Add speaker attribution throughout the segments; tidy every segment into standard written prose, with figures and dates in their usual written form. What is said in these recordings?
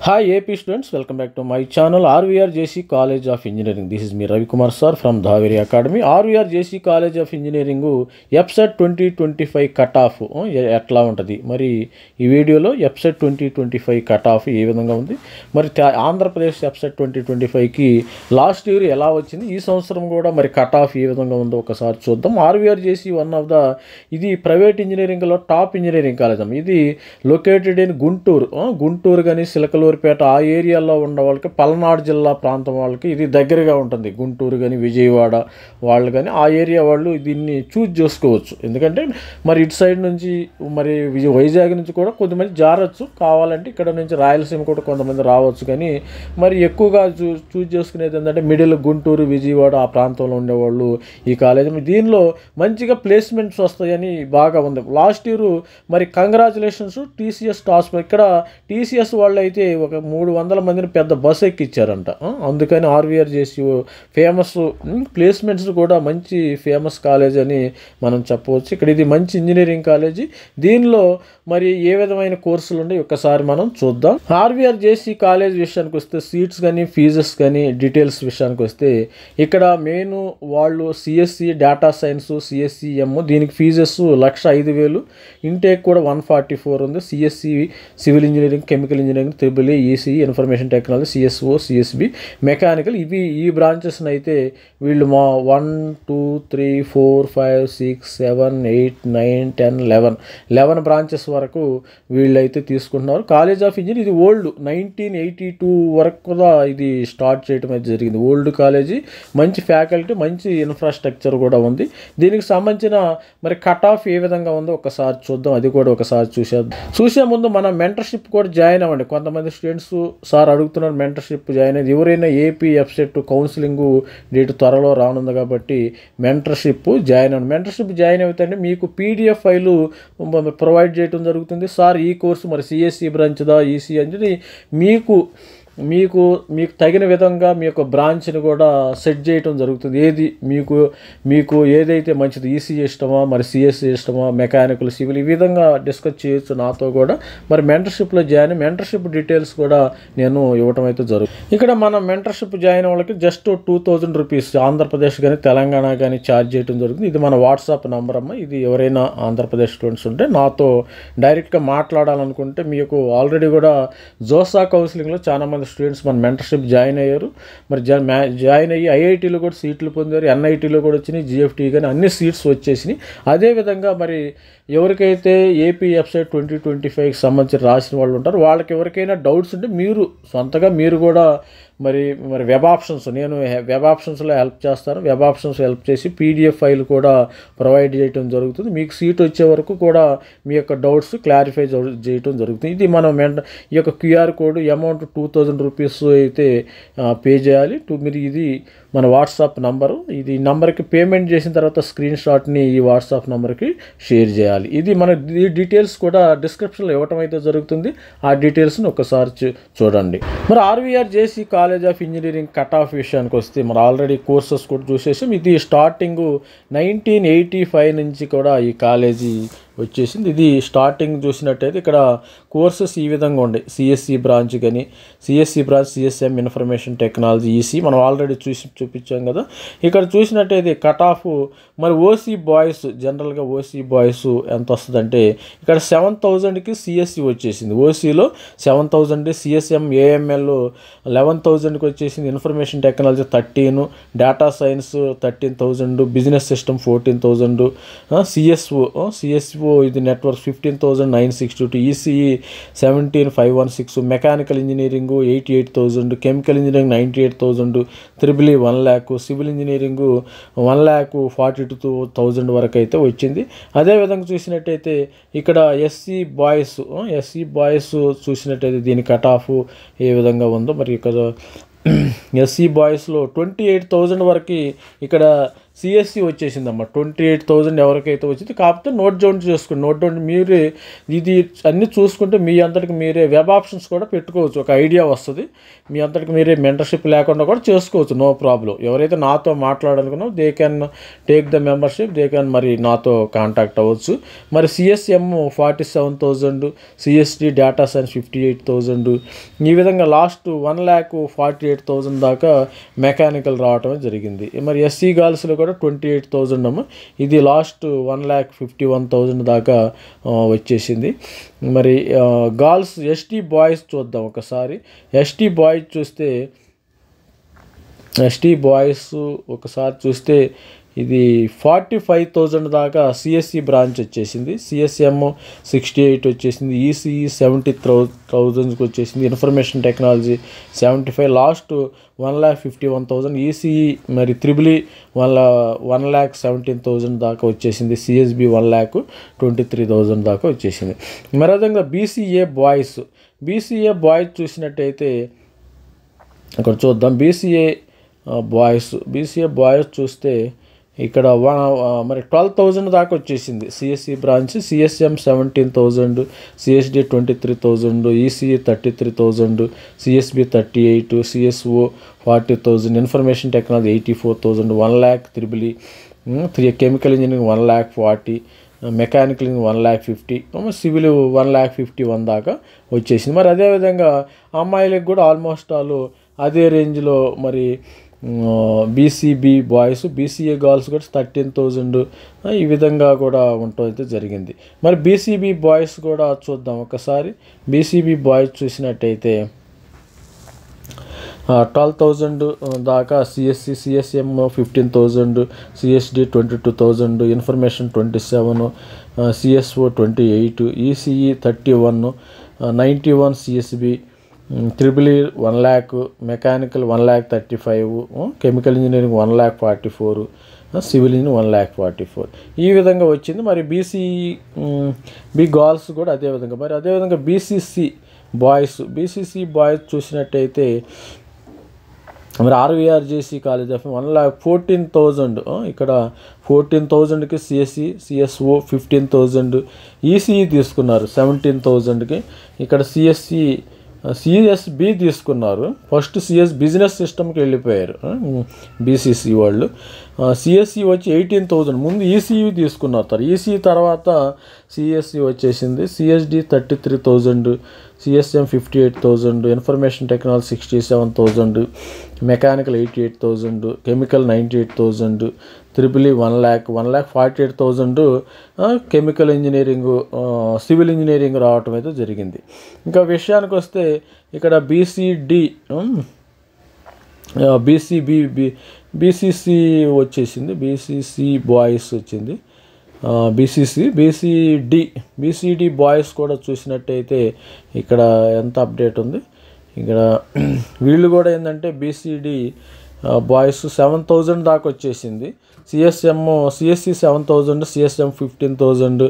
Speaker 1: Hi AP students, welcome back to my channel RVR JC College of Engineering. This is me Ravi Kumar sir from Dhaveri Academy. RVR JC College of Engineering EPSET 2025 cut off ఎట్లా ఉంటుంది మరి ఈ వీడియోలో EPSET 2025 cut off ఏ విధంగా ఉంది మరి Andhra Pradesh EPSET 2025కి last year ఎలా వచ్చింది ఈ సంవత్సరం కూడా మరి కట్ ఆఫ్ ఏ విధంగా ఉందో ఒకసారి చూద్దాం. RVR JC one of the ఇది ప్రైవేట్ ఇంజనీరింగ్లో టాప్ ఇంజనీరింగ్ కాలేజ్. ఇది లొకేటెడ్ ఇన్ గుంటూరు కానీ సిలకలూరుపేట ఆ ఏరియాలో ఉన్న వాళ్ళకి పల్నాడు జిల్లా ప్రాంతం వాళ్ళకి ఇది దగ్గరగా ఉంటుంది. గుంటూరు కానీ విజయవాడ వాళ్ళు కానీ ఆ ఏరియా వాళ్ళు దీన్ని చూజ్ చేసుకోవచ్చు. ఎందుకంటే మరి ఇటు సైడ్ నుంచి మరి వైజాగ్ నుంచి కూడా కొంతమంది జారచ్చు, కావాలంటే ఇక్కడ నుంచి రాయలసీమ కూడా కొంతమంది రావచ్చు. కానీ మరి ఎక్కువగా చూజ్ చేసుకునేది ఏంటంటే మిడిల్ గుంటూరు విజయవాడ ఆ ప్రాంతంలో ఉండేవాళ్ళు ఈ కాలేజ్. దీనిలో మంచిగా ప్లేస్మెంట్స్ వస్తాయని బాగా ఉంది. లాస్ట్ ఇయర్ మరి కంగ్రాచులేషన్స్ టీసీఎస్ టాస్క్. ఇక్కడ టీసీఎస్ వాళ్ళు అయితే ఒక 300 మందిని పెద్ద బస్సు ఎక్కిచ్చారంట. అందుకని RVR JC ఫేమస్ ప్లేస్మెంట్స్ కూడా మంచి ఫేమస్ కాలేజ్ అని మనం చెప్పవచ్చు. ఇక్కడ ఇది మంచి ఇంజనీరింగ్ కాలేజీ. దీనిలో మరి ఏ విధమైన కోర్సులు ఉన్నాయి ఒక్కసారి మనం చూద్దాం. RVR JC కాలేజ్ విషయానికి వస్తే సీట్స్ కానీ ఫీజెస్ కానీ డీటెయిల్స్ విషయానికి వస్తే ఇక్కడ మెయిన్ వాళ్ళు CSE డేటా సైన్స్ CSEM దీనికి ఫీజెస్ 1,05,000. ఇంటేక్ కూడా 144 ఉంది. CSE civil engineering, chemical engineering, EEE, ECE information technology, CSO, CSB mechanical ఈ బ్రాంచెస్ని అయితే వీళ్ళు మా 1 2 3 4 5 6 7 8 9 10 11 బ్రాంచెస్ వరకు వీళ్ళైతే తీసుకుంటున్నారు. కాలేజ్ ఆఫ్ ఇంజనీరింగ్ ఇది ఓల్డ్ 1982 వరకు కూడా ఇది స్టార్ట్ చేయడం అయితే జరిగింది. ఓల్డ్ కాలేజీ, మంచి ఫ్యాకల్టీ, మంచి ఇన్ఫ్రాస్ట్రక్చర్ కూడా ఉంది. దీనికి సంబంధించిన మరి కట్ ఆఫ్ ఏ విధంగా ఉందో ఒకసారి చూద్దాం. అది కూడా ఒకసారి చూసే ముందు మనం మెంటర్షిప్ కూడా జాయిన్ అవ్వండి. కొంతమంది స్టూడెంట్స్ సార్ అడుగుతున్నారు మెంటర్షిప్ జాయిన్ అయ్యేది. ఎవరైనా AP EPSET కౌన్సిలింగ్ డేట్ త్వరలో రానుంది కాబట్టి మెంటర్షిప్ జాయిన్ అవ్వండి. మెంటర్షిప్ జాయిన్ అవుతుంటే మీకు PDF ఫైలు ప్రొవైడ్ చేయడం జరుగుతుంది. సార్ ఈ కోర్సు మరి CSE బ్రాంచ్దా ECE అని మీకు తగిన విధంగా మీ యొక్క బ్రాంచ్ని కూడా సెట్ చేయటం జరుగుతుంది. ఏది మీకు ఏదైతే మంచిది, ECE ఇష్టమా మరి CSE ఇష్టమా మెకానికల్ సివిల్ ఈ విధంగా డిస్కస్ చేయొచ్చు నాతో కూడా. మరి మెంటర్షిప్లో జాయిన్ మెంటర్షిప్ డీటెయిల్స్ కూడా నేను ఇవ్వటం అయితే జరుగుతుంది. ఇక్కడ మనం మెంటర్షిప్ జాయిన్ వాళ్ళకి జస్ట్ 2,000 రూపీస్ ఆంధ్రప్రదేశ్ కానీ తెలంగాణ కానీ ఛార్జ్ చేయడం జరుగుతుంది. ఇది మన వాట్సాప్ నంబర్ అమ్మ. ఇది ఎవరైనా ఆంధ్రప్రదేశ్ స్టూడెంట్స్ ఉంటే నాతో డైరెక్ట్గా మాట్లాడాలనుకుంటే మీకు ఆల్రెడీ కూడా జోసా కౌన్సిలింగ్లో చాలామంది స్టూడెంట్స్ మన మెంటర్షిప్ జాయిన్ అయ్యారు. మరి జాయిన్ అయ్యి IITలో కూడా సీట్లు పొందారు, NITలో కూడా వచ్చినాయి, GFT కానీ అన్ని సీట్స్ వచ్చేసినాయి. అదేవిధంగా మరి ఎవరికైతే AP EPSET 2025కి సంబంధించి రాసిన వాళ్ళు ఉంటారు వాళ్ళకి ఎవరికైనా డౌట్స్ ఉంటే మీరు సొంతగా మీరు కూడా మరి వెబ్ ఆప్షన్స్, నేను వెబ్ ఆప్షన్స్లో హెల్ప్ చేస్తాను. వెబ్ ఆప్షన్స్ హెల్ప్ చేసి PDF ఫైల్ కూడా ప్రొవైడ్ చేయడం జరుగుతుంది. మీకు సీట్ వచ్చే వరకు కూడా మీ యొక్క డౌట్స్ క్లారిఫై చేయడం జరుగుతుంది. ఇది మనం ఈ యొక్క QR కోడ్ అమౌంట్ 2,000 రూపీస్ అయితే పే చేయాలి. మీరు ఇది మన వాట్సాప్ నంబరు. ఇది నంబర్కి పేమెంట్ చేసిన తర్వాత స్క్రీన్ షాట్ని ఈ వాట్సాప్ నంబర్కి షేర్ చేయాలి. ఇది మన డీటెయిల్స్ కూడా డిస్క్రిప్షన్లో ఇవ్వటం అయితే జరుగుతుంది. ఆ డీటెయిల్స్ని ఒకసారి చూడండి. మరి RVR JC college of engineering cut off విషయానికి వస్తే మరి ఆల్రెడీ కోర్సెస్ కూడా చూసేసాం. ఇది స్టార్టింగ్ 1985 నుంచి కూడా ఈ కాలేజీ వచ్చేసింది. ఇది స్టార్టింగ్ చూసినట్టయితే ఇక్కడ కోర్సెస్ ఈ విధంగా ఉండే CSE బ్రాంచ్ కానీ CSE branch CSM information technology ECE మనం ఆల్రెడీ చూపించాం కదా. ఇక్కడ చూసినట్టయితే కట్ ఆఫ్ మరి OC బాయ్స్ జనరల్గా OC బాయ్స్ ఎంత వస్తుందంటే ఇక్కడ 7,000కి CSE వచ్చేసింది. OCలో 7,000, CSM AML 11,000కి వచ్చేసింది, information technology 13, data science 13,000, business system 14,000, CSO ఇది network 15,962, ECE 17,516, mechanical engineering 88,000, chemical engineering 98,000, EEE 1 lakh, civil engineering 1,42,000 వరకు అయితే వచ్చింది. అదేవిధంగా చూసినట్టయితే ఇక్కడ SC బాయ్స్ చూసినట్టయితే దీని కట్ ఆఫ్ ఏ విధంగా ఉందో మరి ఇక్కడ SC బాయ్స్లో 28,000 వరకు ఇక్కడ సిఎస్సి వచ్చేసిందమ్మా 28,000 ఎవరికైతే వచ్చింది. కాకపోతే నోట్ డౌన్ చేసుకోండి. నోట్ డౌన్ మీరే ఇది అన్నీ చూసుకుంటే మీ అంతటికి మీరే వెబ్ ఆప్షన్స్ కూడా పెట్టుకోవచ్చు. ఒక ఐడియా వస్తుంది. మీ అంతటికి మీరే మెంటర్షిప్ లేకుండా కూడా చేసుకోవచ్చు. No problem. ఎవరైతే నాతో మాట్లాడాలనుకున్నా they can take the membership, they can మరి నాతో కాంటాక్ట్ అవ్వచ్చు. మరి సిఎస్ఎం 47,000, సిఎస్డి డేటా సైన్స్ 58,000, ఈ విధంగా లాస్ట్ 1,48,000 దాకా మెకానికల్ రావటమే జరిగింది. మరి ఎస్సీ గర్ల్స్లో కూడా 28,000 అమ్మ, ఇది లాస్ట్ 1,51,000 దాకా వచ్చేసింది. మరి గర్ల్స్ ఎస్టీ బాయ్స్ చూద్దాం ఒకసారి. ఎస్టీ బాయ్స్ చూస్తే ఇది 45,000 దాకా సిఎస్సి బ్రాంచ్ వచ్చేసింది. సిఎస్ఎం 68 వచ్చేసింది. ఈసీఈ 70,000కి వచ్చేసింది. Information technology 75, last 1,51,000. ఈసీఈ మరి త్రిబుల్ 1,17,000 దాకా వచ్చేసింది. సిఎస్బి 1,23,000 దాకా వచ్చేసింది. మరి అదేవిధంగా బీసీఏ బాయ్స్ చూసినట్టయితే ఇక్కడ చూద్దాం. బీసీఏ బాయ్స్ చూస్తే ఇక్కడ మరి 12,000 దాకా వచ్చేసింది CSC branch. CSM 17,000, CSD 23,000, ECE 33,000, CSB 38, CSO 40,000, information technology 84,000, 1,00,000 triple, chemical engineering 1,40,000, mechanical 1,50,000, civil 1,51,000 దాకా వచ్చేసింది. మరి అదేవిధంగా అమ్మాయిలకు కూడా ఆల్మోస్ట్ ఆల్ అదే రేంజ్లో మరి బీసీఏ గర్ల్స్ కూడా 13,000 ఈ విధంగా కూడా ఉండటం జరిగింది. మరి బీసీబీ బాయ్స్ కూడా చూద్దాం ఒకసారి. బీసీబీ బాయ్స్ చూసినట్టయితే 12,000 దాకా CSM 15,000, CSD 22,000, information 27, CSO 28, ECE 31, 91 CSB, triple 1,00,000, mechanical 1,35,000, chemical engineering 1,44,000, civil engineering 1,44,000 ఈ విధంగా వచ్చింది. మరి బీ గర్ల్స్ కూడా అదేవిధంగా. మరి అదేవిధంగా బీసీసీ బాయ్స్ చూసినట్టయితే మరి ఆర్వీఆర్జేసీ కాలేజ్ ఆఫ్ 1,14,000, ఇక్కడ 14,000కి సిఎస్ఓ 15,000, ఈసీఈ తీసుకున్నారు 17,000కి. ఇక్కడ సిఎస్బి తీసుకున్నారు. ఫస్ట్ బిజినెస్ సిస్టమ్కి వెళ్ళిపోయారు బీసీసీ వాళ్ళు. సిఎస్సి వచ్చి 18,000, ముందు ఈసీఈ తీసుకున్నారు. ఈసీఈ తర్వాత సిఎస్సి వచ్చేసింది. CSD 33,000, CSM 58,000, information technology 67,000, mechanical 88,000, chemical 98,000, triple 1,48,000, chemical engineering, civil engineering రావటం అయితే జరిగింది. ఇంకా విషయానికి వస్తే ఇక్కడ బీసీసీ వచ్చేసింది. బీసీసీ బాయ్స్ వచ్చింది. బీసీడీ బాయ్స్ కూడా చూసినట్టయితే ఇక్కడ ఎంత అప్డేట్ ఉంది. ఇక్కడ వీళ్ళు కూడా ఏంటంటే బీసీడీ బాయ్స్ 7,000 దాకా వచ్చేసింది. CSC 7,000, CSM 15,000,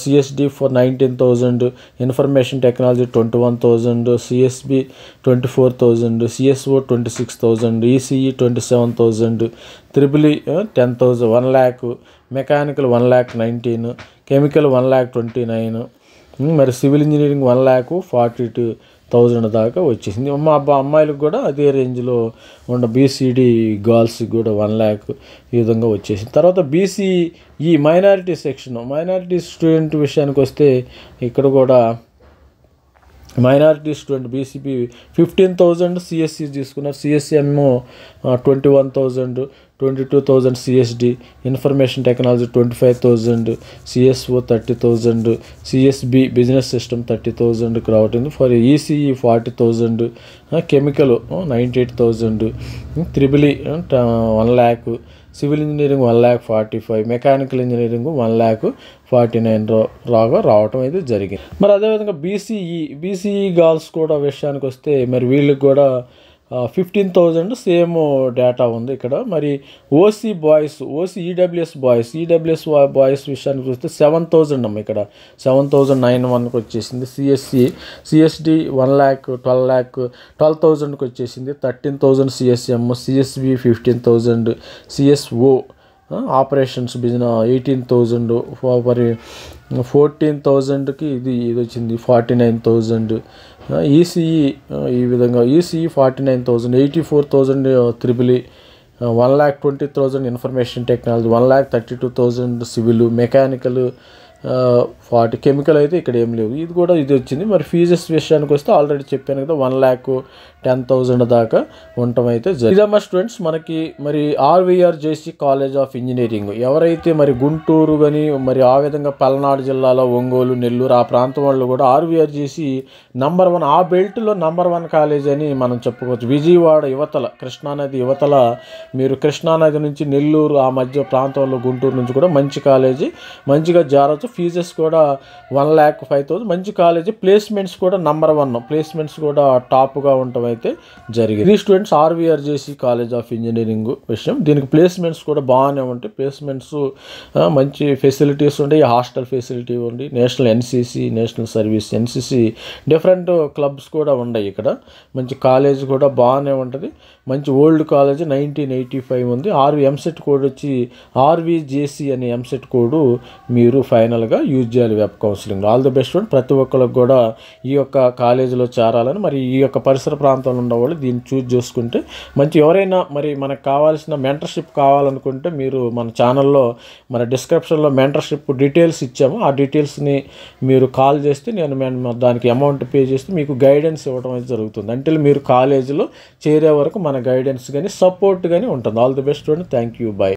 Speaker 1: CSD 19,000, information technology 21,000, CSB 24,000, CSO 26,000, ECE 27,000, triple 10,000, 1,00,000, mechanical 1,19,000, chemical 1,29,000, మరి సివిల్ ఇంజనీరింగ్ 1,42,000 దాకా వచ్చేసింది. అమ్మాయిలకు కూడా అదే రేంజ్లో ఉన్న బీసీడీ గర్ల్స్కి కూడా 1,00,000 ఈ విధంగా వచ్చేసింది. తర్వాత బీసీఈ మైనారిటీ స్టూడెంట్ విషయానికి వస్తే ఇక్కడ కూడా మైనారిటీ స్టూడెంట్ బీసీబీ 15,000 సిఎస్సి తీసుకున్నారు. CSM 21,000, 22,000 CSD, information technology 25,000, CSO 30,000, CSB business system 30,000కి రావటం. For ECE 40,000, chemical 98,000, triple 1,00,000, civil engineering 1,45,000, mechanical engineering 1,49,000 రావటం అయితే జరిగింది. మరి అదేవిధంగా బీసీఈ గర్ల్స్ కూడా విషయానికి వస్తే మరి వీళ్ళకి కూడా 15,000 సేమ్ డేటా ఉంది ఇక్కడ. మరి ఈడబ్ల్యూఎస్ బాయ్స్ విషయానికి చూస్తే 7,000 అమ్మ, ఇక్కడ 7,091కి వచ్చేసింది. సిఎస్డి 12,000కి వచ్చేసింది. 13,000 CSM, CSB 15,000, CSO operations business 18,000, మరి 14,000కి ఇది వచ్చింది 49,000. ఈసీఈ ఈ విధంగా ECE 49,000, 84,000 triple, 1,20,000 information technology, 1,32,000 civil, mechanical 40, chemical అయితే ఇక్కడ ఏం లేవు. ఇది వచ్చింది. మరి ఫీజెస్ విషయానికి వస్తే ఆల్రెడీ చెప్పాను కదా, 1,10,000 దాకా ఉండటం అయితే ఇదమ్మా స్టూడెంట్స్ మనకి. మరి RVR JC college of engineering ఎవరైతే మరి గుంటూరు కానీ మరి ఆ విధంగా పల్నాడు జిల్లాలో ఒంగోలు, నెల్లూరు ఆ ప్రాంతం వాళ్ళు కూడా ఆర్వీఆర్ జేసీ నంబర్ 1, ఆ బెల్ట్లో నంబర్ 1 కాలేజ్ అని మనం చెప్పుకోవచ్చు. విజయవాడ యువతల, కృష్ణానది యువతల, మీరు కృష్ణానది నుంచి నెల్లూరు ఆ మధ్య ప్రాంతంలో గుంటూరు నుంచి కూడా మంచి కాలేజీ, మంచిగా జారవచ్చు. ఫీజెస్ కూడా 1,05,000, మంచి కాలేజీ. ప్లేస్మెంట్స్ కూడా నంబర్ 1, ప్లేస్మెంట్స్ కూడా టాప్గా ఉండటం అయితే జరిగింది. ఈ students RVR JC college of engineering విషయం. దీనికి ప్లేస్మెంట్స్ కూడా బాగానే ఉంటాయి. ప్లేస్మెంట్స్ మంచి ఫెసిలిటీస్ ఉంటాయి. హాస్టల్ ఫెసిలిటీ ఉంది, national NCC, national service, NCC, different clubs కూడా ఉన్నాయి ఇక్కడ. మంచి కాలేజ్ కూడా బాగానే ఉంటుంది. మంచి ఓల్డ్ కాలేజ్, 1985 ఉంది. ఎంసెట్ కోడ్ వచ్చి ఆర్వీజేసీ అనే ఎంసెట్ కోడ్ మీరు ఫైనల్గా యూజ్ చేయాలి web counselling. All the best friend. ప్రతి ఒక్కరికి కూడా ఈ యొక్క కాలేజీలో చేరాలని, మరి ఈ యొక్క పరిసర ప్రాంతంలో ఉన్నవాళ్ళు దీన్ని చూజ్ చేసుకుంటే మంచి. ఎవరైనా మరి మనకు కావాల్సిన మెంటర్షిప్ కావాలనుకుంటే మీరు మన ఛానల్లో మన డిస్క్రిప్షన్లో మెంటర్షిప్ డీటెయిల్స్ ఇచ్చాము. ఆ డీటెయిల్స్ని మీరు కాల్ చేస్తే నేను దానికి అమౌంట్ పే చేస్తే మీకు గైడెన్స్ ఇవ్వడం అయితే జరుగుతుంది. అంటే మీరు కాలేజీలో చేరే వరకు మన గైడెన్స్ కానీ సపోర్ట్ కానీ ఉంటుంది. All the best friend. Thank you. By.